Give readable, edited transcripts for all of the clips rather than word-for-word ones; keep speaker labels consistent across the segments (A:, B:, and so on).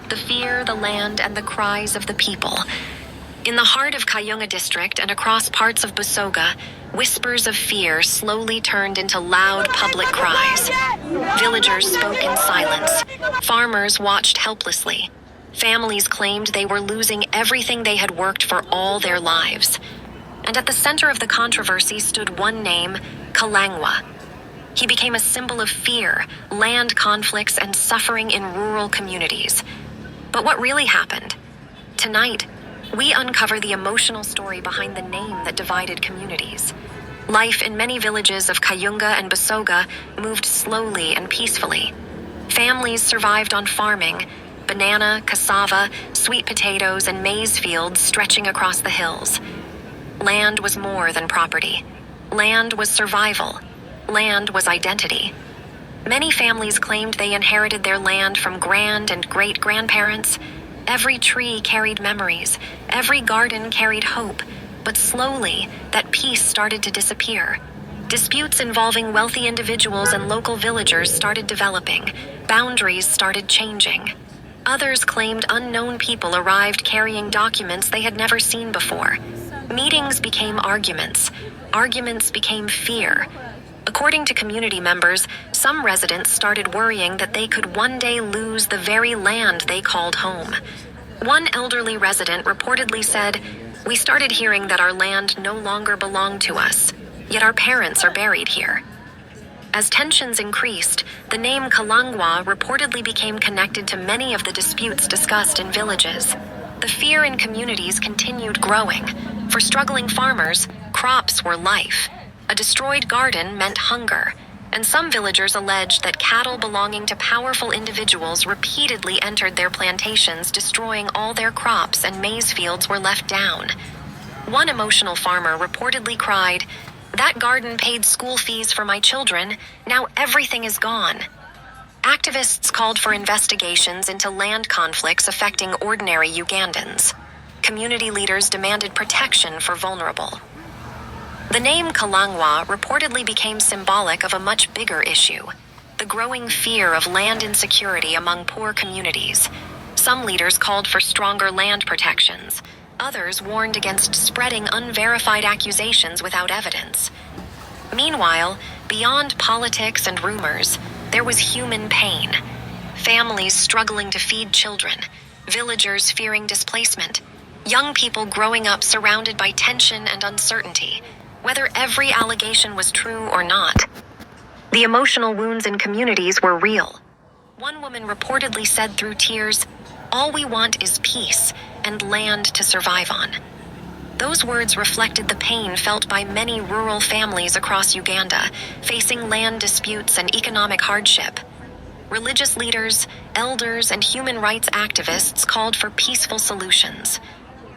A: the fear, the land, and the cries of the people. In the heart of Kayunga District and across parts of Busoga, whispers of fear slowly turned into loud public cries. Villagers spoke in silence. Farmers watched helplessly. Families claimed they were losing everything they had worked for all their lives. And at the center of the controversy stood one name, Kalangwa. He became a symbol of fear, land conflicts, and suffering in rural communities. But what really happened? Tonight, we uncover the emotional story behind the name that divided communities. Life in many villages of Kayunga and Busoga moved slowly and peacefully. Families survived on farming, banana, cassava, sweet potatoes, and maize fields stretching across the hills. Land was more than property. Land was survival. Land was identity. Many families claimed they inherited their land from grand and great-grandparents. Every tree carried memories. Every garden carried hope. But slowly, that peace started to disappear. Disputes involving wealthy individuals and local villagers started developing. Boundaries started changing. Others claimed unknown people arrived carrying documents they had never seen before. Meetings became arguments. Arguments became fear. According to community members, some residents started worrying that they could one day lose the very land they called home. One elderly resident reportedly said, "We started hearing that our land no longer belonged to us, yet our parents are buried here." As tensions increased, the name Kalangwa reportedly became connected to many of the disputes discussed in villages. The fear in communities continued growing. For struggling farmers, crops were life. A destroyed garden meant hunger, and some villagers alleged that cattle belonging to powerful individuals repeatedly entered their plantations, destroying all their crops, and maize fields were left down. One emotional farmer reportedly cried, "That garden paid school fees for my children. Now everything is gone." Activists called for investigations into land conflicts affecting ordinary Ugandans. Community leaders demanded protection for vulnerable. The name Kalangwa reportedly became symbolic of a much bigger issue, the growing fear of land insecurity among poor communities. Some leaders called for stronger land protections. Others warned against spreading unverified accusations without evidence. Meanwhile, beyond politics and rumors, there was human pain. Families struggling to feed children, villagers fearing displacement, young people growing up surrounded by tension and uncertainty, whether every allegation was true or not. The emotional wounds in communities were real. One woman reportedly said through tears, "All we want is peace and land to survive on." Those words reflected the pain felt by many rural families across Uganda, facing land disputes and economic hardship. Religious leaders, elders, and human rights activists called for peaceful solutions.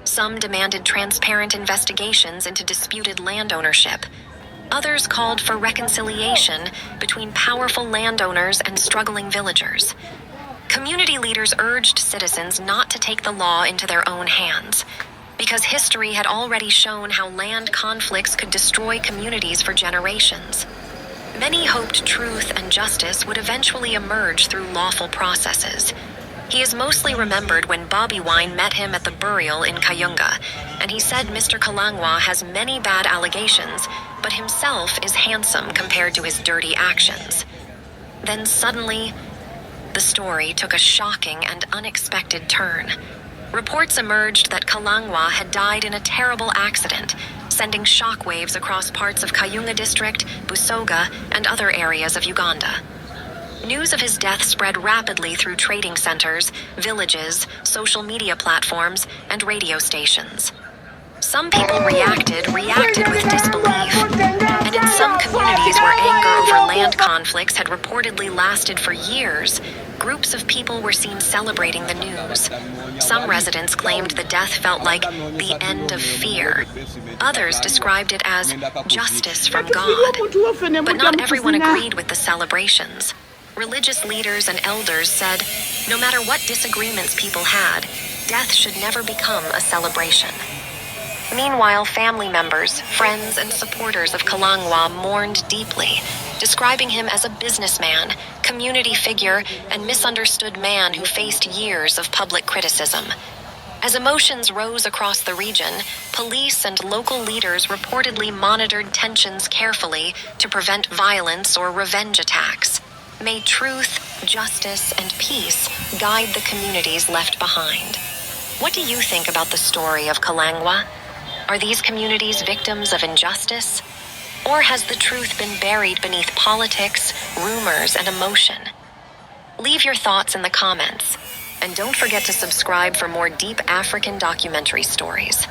A: Some demanded transparent investigations into disputed land ownership. Others called for reconciliation between powerful landowners and struggling villagers. Community leaders urged citizens not to take the law into their own hands, because history had already shown how land conflicts could destroy communities for generations. Many hoped truth and justice would eventually emerge through lawful processes. He is mostly remembered when Bobby Wine met him at the burial in Kayunga, and he said Mr. Kalangwa has many bad allegations, but himself is handsome compared to his dirty actions. Then suddenly, the story took a shocking and unexpected turn. Reports emerged that Kalangwa had died in a terrible accident, sending shockwaves across parts of Kayunga District, Busoga, and other areas of Uganda. News of his death spread rapidly through trading centers, villages, social media platforms, and radio stations. Some people reacted with disbelief, and in some communities where anger over land conflicts had reportedly lasted for years, groups of people were seen celebrating the news. Some residents claimed the death felt like the end of fear. Others described it as justice from God. But not everyone agreed with the celebrations. Religious leaders and elders said, no matter what disagreements people had, death should never become a celebration. Meanwhile, family members, friends, and supporters of Kalangwa mourned deeply, describing him as a businessman, community figure, and misunderstood man who faced years of public criticism. As emotions rose across the region, police and local leaders reportedly monitored tensions carefully to prevent violence or revenge attacks. May truth, justice, and peace guide the communities left behind. What do you think about the story of Kalangwa? Are these communities victims of injustice? Or has the truth been buried beneath politics, rumors, and emotion? Leave your thoughts in the comments. And don't forget to subscribe for more deep African documentary stories.